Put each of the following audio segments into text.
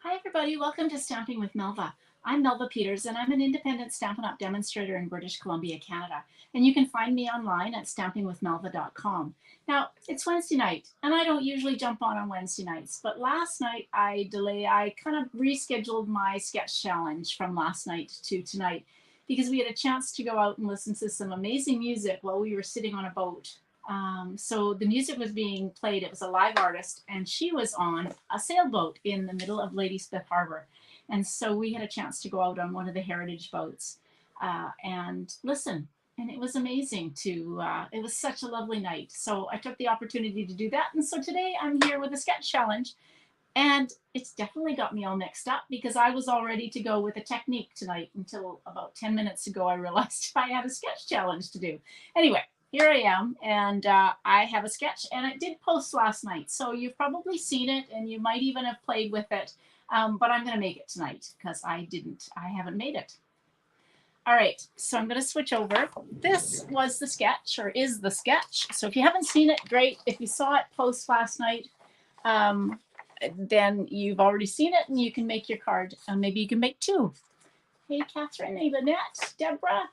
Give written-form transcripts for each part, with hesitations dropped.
Hi everybody, welcome to Stamping with Melva. I'm Melva Peters and I'm an independent Stampin' Up! Demonstrator in British Columbia, Canada. And you can find me online at stampingwithmelva.com. Now, it's Wednesday night and I don't usually jump on Wednesday nights, but last night I kind of rescheduled my sketch challenge from last night to tonight because we had a chance to go out and listen to some amazing music while we were sitting on a boat. So the music was being played. It was a live artist, and she was on a sailboat in the middle of Ladysmith Harbor. And so we had a chance to go out on one of the heritage boats and listen. And it was amazing it was such a lovely night. So I took the opportunity to do that. And so today I'm here with a sketch challenge. And it's definitely got me all mixed up because I was all ready to go with a technique tonight until about 10 minutes ago I realized I had a sketch challenge to do. Anyway, here I am, and I have a sketch, and it did post last night, so you've probably seen it, and you might even have played with it, but I'm going to make it tonight because I haven't made it. All right, so I'm going to switch over. This was the sketch, or is the sketch. So if you haven't seen it, great. If you saw it post last night, then you've already seen it, and you can make your card. Maybe you can make two. Hey, Catherine, hey, Lynette, Deborah.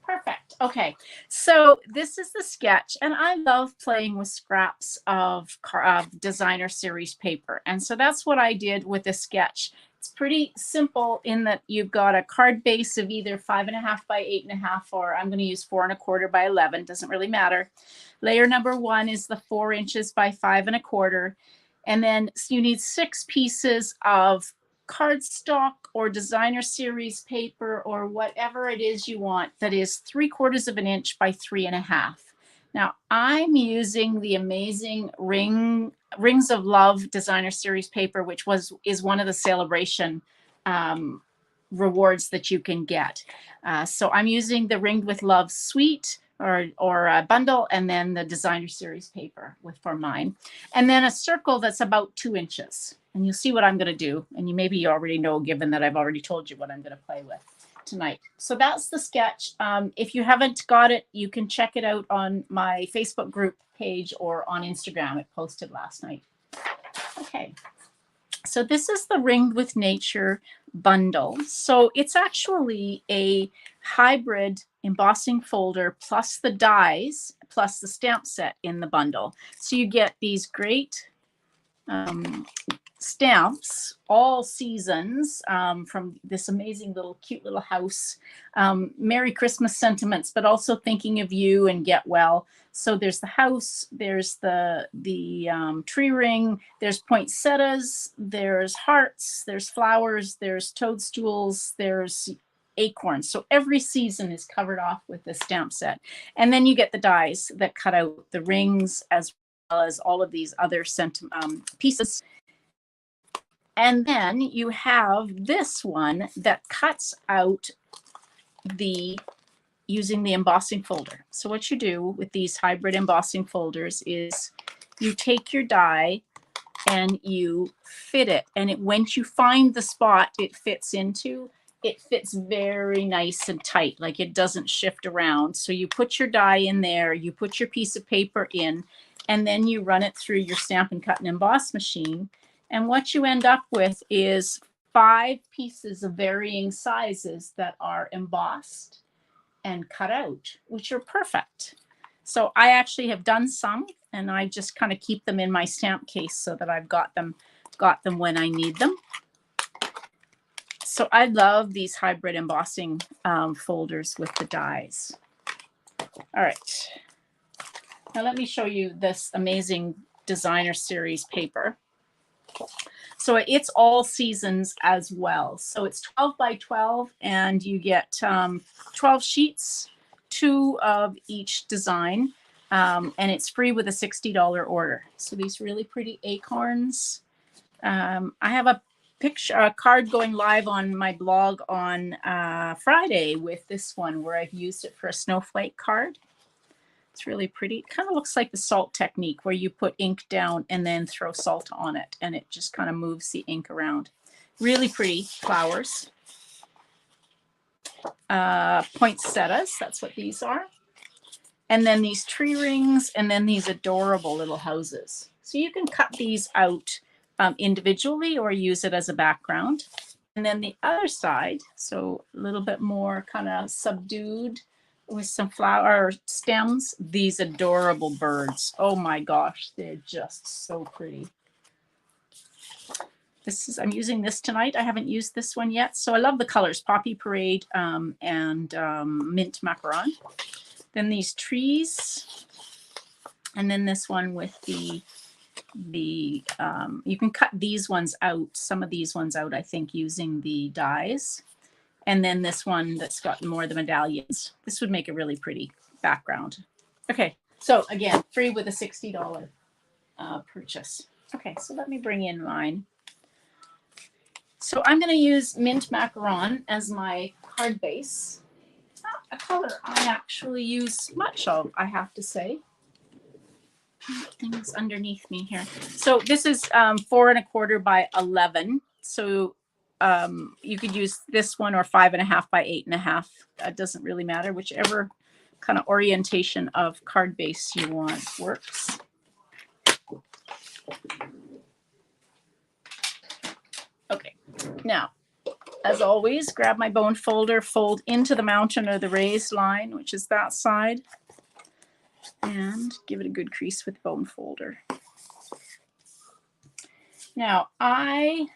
Perfect. Okay, so this is the sketch, and I love playing with scraps of designer series paper, and so that's what I did with the sketch. It's pretty simple in that you've got a card base of either 5.5 by 8.5, or I'm going to use 4.25 by 11. Doesn't really matter. Layer number 1 is the 4 inches by 5.25, and then you need 6 pieces of cardstock or designer series paper or whatever it is you want that is 3/4 inch by 3.5. Now I'm using the amazing Rings of Love designer series paper, which is one of the celebration rewards that you can get. So I'm using the Ringed with Love suite or a bundle, and then the designer series paper for mine, and then a circle that's about 2 inches. And you'll see what I'm going to do. And maybe you already know, given that I've already told you what I'm going to play with tonight. So that's the sketch. If you haven't got it, you can check it out on my Facebook group page or on Instagram. It posted last night. Okay. So this is the Ringed with Nature bundle. So it's actually a hybrid embossing folder plus the dies plus the stamp set in the bundle. So you get these great stamps, all seasons, from this amazing cute little house. Merry Christmas sentiments, but also thinking of you and get well. So there's the house, there's the tree ring, there's poinsettias, there's hearts, there's flowers, there's toadstools, there's acorns. So every season is covered off with the stamp set. And then you get the dies that cut out the rings as well as all of these other pieces. And then you have this one that cuts out using the embossing folder. So what you do with these hybrid embossing folders is you take your die and you fit it. And once you find the spot it fits into, it fits very nice and tight, like it doesn't shift around. So you put your die in there, you put your piece of paper in, and then you run it through your Stampin' Cut and Emboss machine. And what you end up with is 5 pieces of varying sizes that are embossed and cut out, which are perfect. So I actually have done some, and I just kind of keep them in my stamp case so that I've got them when I need them. So I love these hybrid embossing folders with the dies. All right. Now let me show you this amazing designer series paper. So it's all seasons as well. So it's 12 by 12, and you get 12 sheets, 2 of each design, and it's free with a $60 order. So these really pretty acorns. I have a card going live on my blog on Friday with this one where I've used it for a snowflake card. It's really pretty. It kind of looks like the salt technique where you put ink down and then throw salt on it, and it just kind of moves the ink around. Really pretty flowers. Poinsettias, that's what these are. And then these tree rings, and then these adorable little houses. So you can cut these out individually or use it as a background. And then the other side, so a little bit more kind of subdued with some flower stems, these adorable birds. Oh my gosh, they're just so pretty. I'm using this tonight. I haven't used this one yet. So I love the colors, Poppy Parade and Mint Macaron. Then these trees. And then this one with the you can cut these ones out, some of these ones out, I think, using the dies. And then this one that's got more of the medallions. This would make a really pretty background. Okay, so again, free with a $60 purchase. Okay, so let me bring in mine. So I'm going to use Mint Macaron as my card base. Not a color I actually use much of, I have to say. Things underneath me here. So this is 4 1/4 by 11. So you could use this one or 5 1/2 by 8 1/2. That doesn't really matter. Whichever kind of orientation of card base you want works. Okay, now, as always, grab my bone folder, fold into the mountain or the raised line, which is that side, and give it a good crease with bone folder. Now, I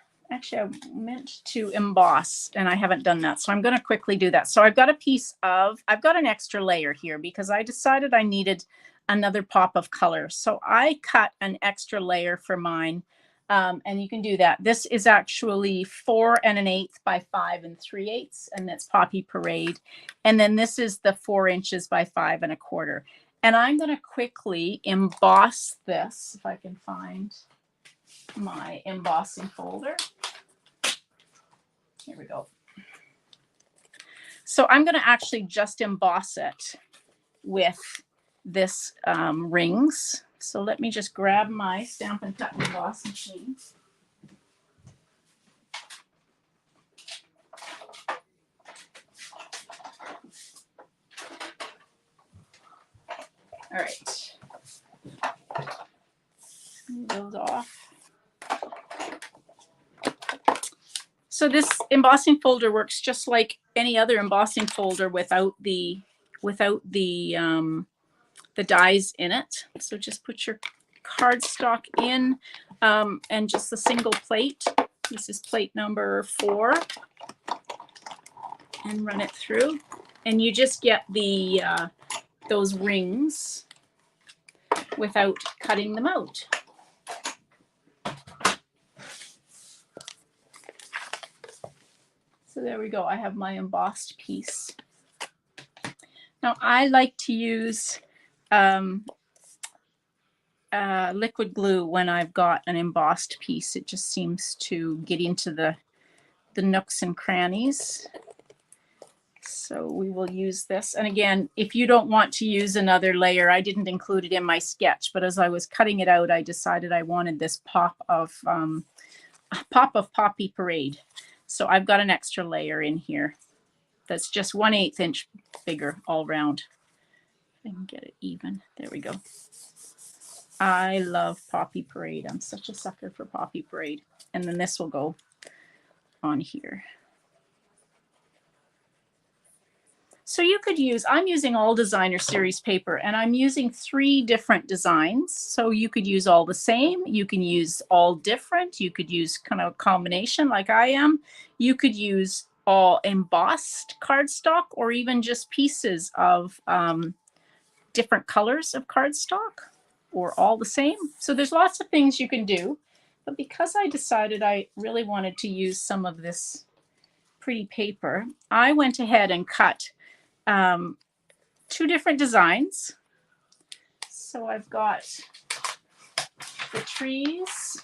meant to emboss, and I haven't done that, so I'm going to quickly do that. So I've got an extra layer here because I decided I needed another pop of color. So I cut an extra layer for mine, and you can do that. This is actually 4 1/8 by 5 3/8, and that's Poppy Parade. And then this is the 4 inches by 5 1/4. And I'm going to quickly emboss this, if I can find my embossing folder. Here we go. So I'm going to actually just emboss it with this rings. So let me just grab my Stampin' Cut and Emboss machine. All right. Move those off. So this embossing folder works just like any other embossing folder without the dies in it. So just put your cardstock in and just a single plate. This is plate number 4, and run it through, and you just get the those rings without cutting them out. So there we go. I have my embossed piece. Now I like to use liquid glue when I've got an embossed piece. It just seems to get into the nooks and crannies. So we will use this. And again, if you don't want to use another layer, I didn't include it in my sketch, but as I was cutting it out, I decided I wanted this pop of Poppy Parade. So I've got an extra layer in here that's just 1/8 inch bigger all around. If I can get it even. There we go. I love Poppy Parade. I'm such a sucker for Poppy Parade. And then this will go on here. So you could use, I'm using all designer series paper, and I'm using 3 different designs. So you could use all the same, you can use all different, you could use kind of a combination like I am. You could use all embossed cardstock, or even just pieces of different colors of cardstock, or all the same. So there's lots of things you can do. But because I decided I really wanted to use some of this pretty paper, I went ahead and cut 2 different designs. So I've got the trees.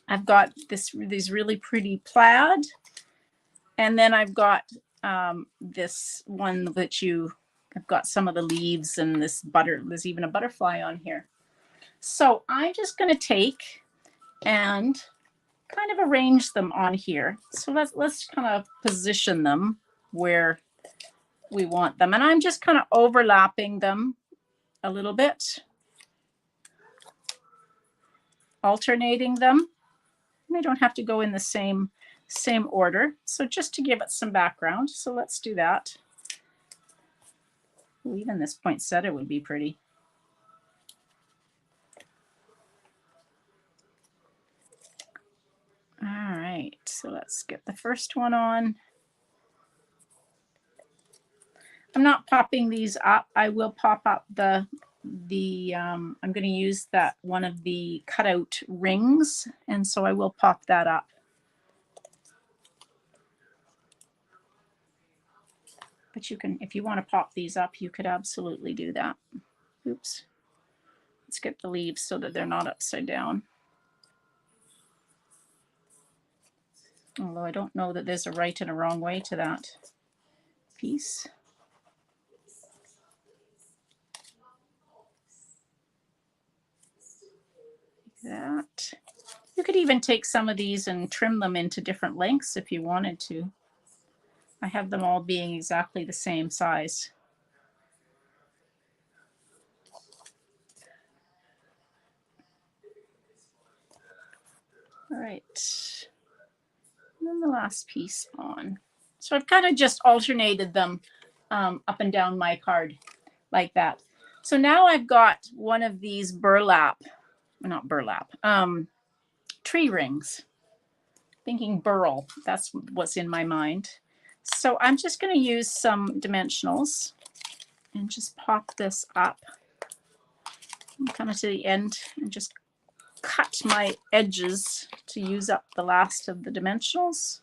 I've got these really pretty plaid. And then I've got this one that I've got some of the leaves and there's even a butterfly on here. So I'm just going to take and kind of arrange them on here. So let's kind of position them where we want them. And I'm just kind of overlapping them a little bit alternating them. They don't have to go in the same order. So just to give it some background. So let's do that. Ooh, even this poinsettia would be pretty. All right, so let's get the first one on. I'm not popping these up. I will pop up I'm going to use that one of the cutout rings, and so I will pop that up. But you can, if you want to pop these up, you could absolutely do that. Oops. Let's get the leaves so that they're not upside down. Although I don't know that there's a right and a wrong way to that piece. Like that. You could even take some of these and trim them into different lengths if you wanted to. I have them all being exactly the same size. All right. And then the last piece on. So I've kind of just alternated them up and down my card like that. So now I've got one of these not burlap, tree rings. Thinking burl, that's what's in my mind. So I'm just going to use some dimensionals and just pop this up kind of to the end and just cut my edges to use up the last of the dimensionals.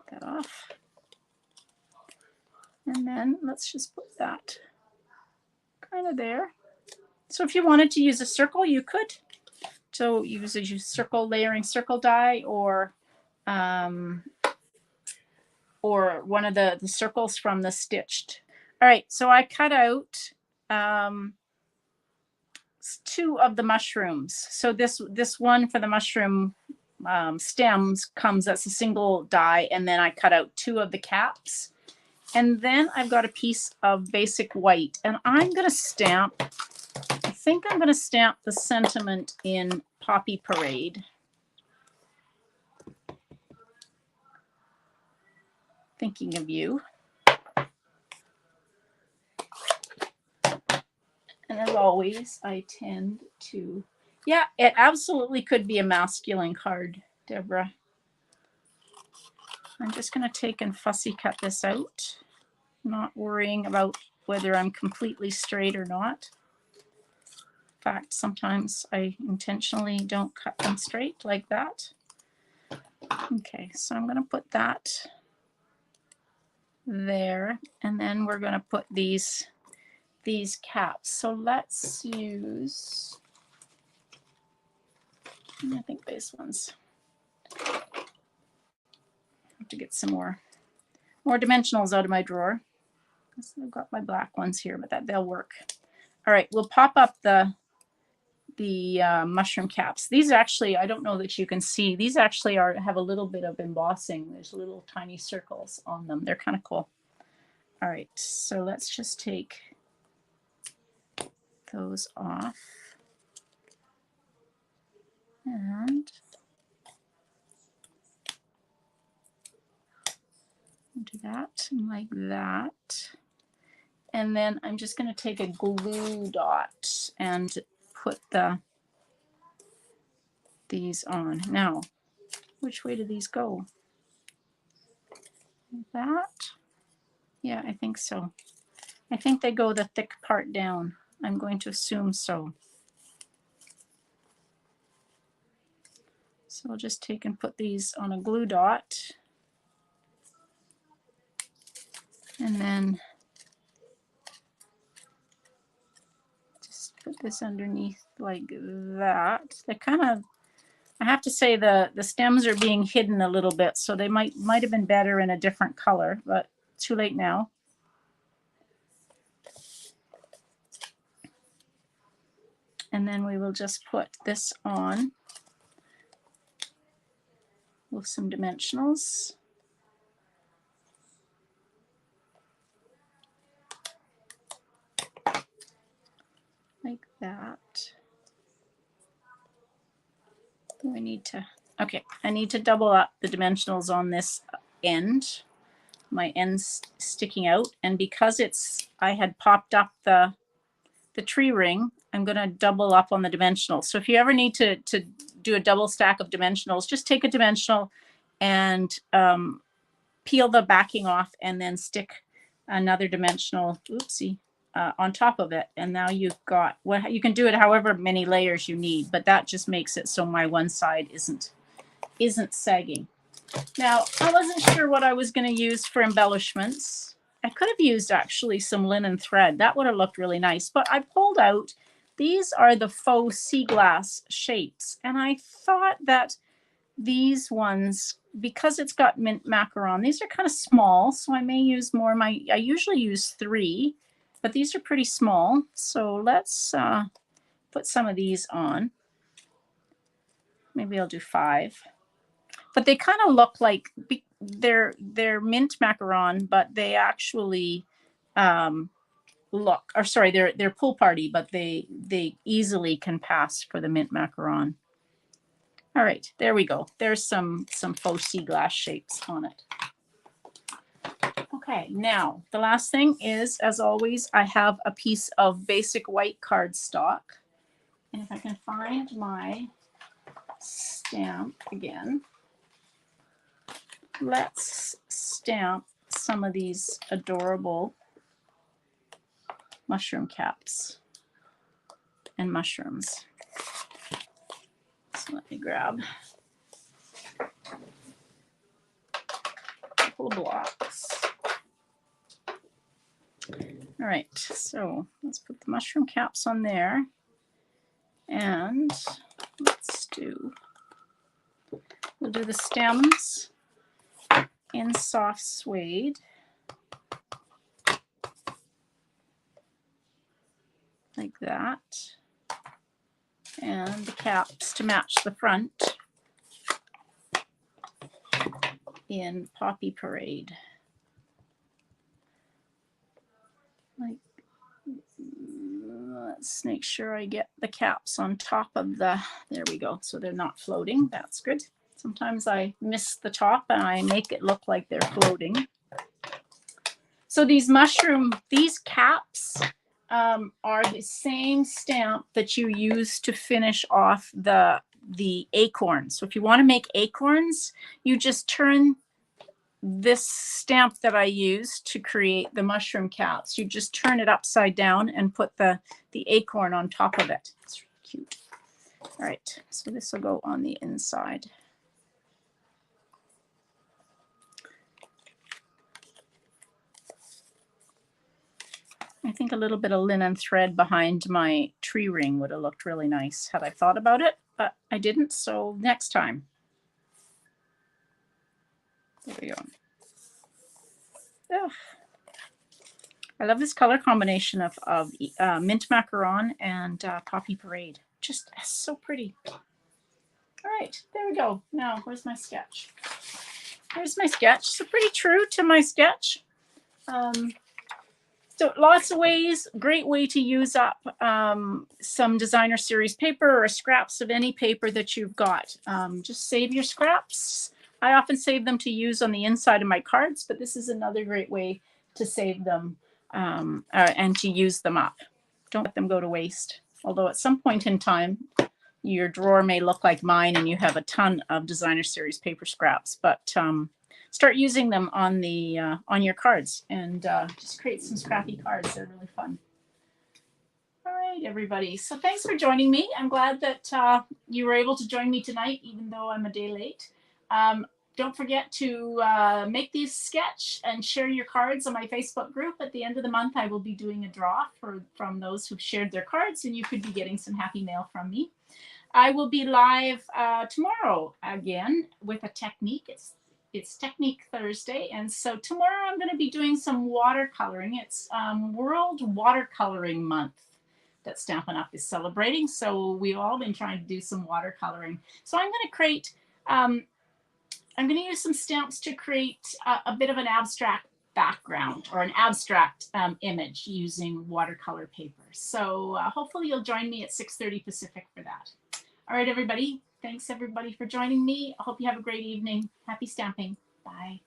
Get that off. And then let's just put that kind of there. So if you wanted to use a circle, you could. So use a circle layering circle die, or one of the circles from the stitched. All right, so I cut out 2 of the mushrooms. So this one for the mushroom stems comes as a single die, and then I cut out 2 of the caps. And then I've got a piece of basic white, and I'm going to stamp, I think I'm going to stamp the sentiment in Poppy Parade. Thinking of you. And as always, I tend to, yeah, it absolutely could be a masculine card, Deborah. I'm just going to take and fussy cut this out, not worrying about whether I'm completely straight or not. In fact, sometimes I intentionally don't cut them straight like that. Okay, so I'm going to put that there, and then we're going to put these caps. So let's use, I think these ones. To get some more dimensionals out of my drawer. I've got my black ones here, but they'll work. All right, we'll pop up the mushroom caps. These actually, I don't know that you can see, these actually have a little bit of embossing. There's little tiny circles on them. They're kind of cool. All right, so let's just take those off. And do that like that. And then I'm just going to take a glue dot and put these on. Now, which way do these go? Like that? Yeah, I think so. I think they go the thick part down. I'm going to assume so. So I'll just take and put these on a glue dot. And then just put this underneath like that. They kind of, I have to say the stems are being hidden a little bit, so they might have been better in a different color, but too late now. And then we will just put this on with some dimensionals. that. We need to, okay, I need to double up the dimensionals on this end. My end's sticking out, and because I had popped up the tree ring, I'm going to double up on the dimensionals. So if you ever need to do a double stack of dimensionals, just take a dimensional and peel the backing off and then stick another dimensional, oopsie, on top of it. And now you've got, well, you can do it however many layers you need, but that just makes it so my one side isn't sagging. Now, I wasn't sure what I was going to use for embellishments. I could have used actually some linen thread. That would have looked really nice. But I pulled out, these are the faux sea glass shapes. And I thought that these ones, because it's got mint macaron, these are kind of small. So I may use more. I usually use 3, but these are pretty small. So let's put some of these on. Maybe I'll do 5. But they kind of look like they're mint macaron, but they actually they're pool party, but they easily can pass for the mint macaron. All right, there we go. There's some faux sea glass shapes on it. Okay, now the last thing is, as always, I have a piece of basic white cardstock, and if I can find my stamp again. Let's stamp some of these adorable mushroom caps and mushrooms. So let me grab a couple of blocks. All right, so let's put the mushroom caps on there. And we'll do the stems in soft suede, like that, and the caps to match the front in Poppy Parade. Like, let's make sure I get the caps on top of there we go, so they're not floating. That's good. Sometimes I miss the top and I make it look like they're floating. So these caps are the same stamp that you use to finish off the acorn. So if you want to make acorns, you just turn this stamp that I use to create the mushroom caps. You just turn it upside down and put the acorn on top of it. It's really cute. All right, so this will go on the inside. I think a little bit of linen thread behind my tree ring would have looked really nice had I thought about it, but I didn't, so next time. There we go. Ugh. I love this color combination of mint macaron and Poppy Parade. Just so pretty. All right, there we go. Now, where's my sketch? Here's my sketch. So pretty true to my sketch. So lots of ways, great way to use up some designer series paper or scraps of any paper that you've got. Just save your scraps. I often save them to use on the inside of my cards, but this is another great way to save them and to use them up. Don't let them go to waste. Although at some point in time, your drawer may look like mine and you have a ton of designer series paper scraps, but start using them on your cards and just create some scrappy cards. They're really fun. All right, everybody. So thanks for joining me. I'm glad that you were able to join me tonight, even though I'm a day late. Don't forget to make these sketch and share your cards on my Facebook group. At the end of the month, I will be doing a draw from those who've shared their cards, and you could be getting some happy mail from me. I will be live tomorrow again with a technique. It's Technique Thursday, and so tomorrow I'm going to be doing some watercoloring. It's World Watercoloring Month that Stampin' Up! Is celebrating, so we've all been trying to do some watercoloring. So I'm going to create, I'm going to use some stamps to create a bit of an abstract background or an abstract image using watercolor paper. So hopefully you'll join me at 6:30 Pacific for that. All right, everybody. Thanks everybody for joining me. I hope you have a great evening. Happy stamping. Bye.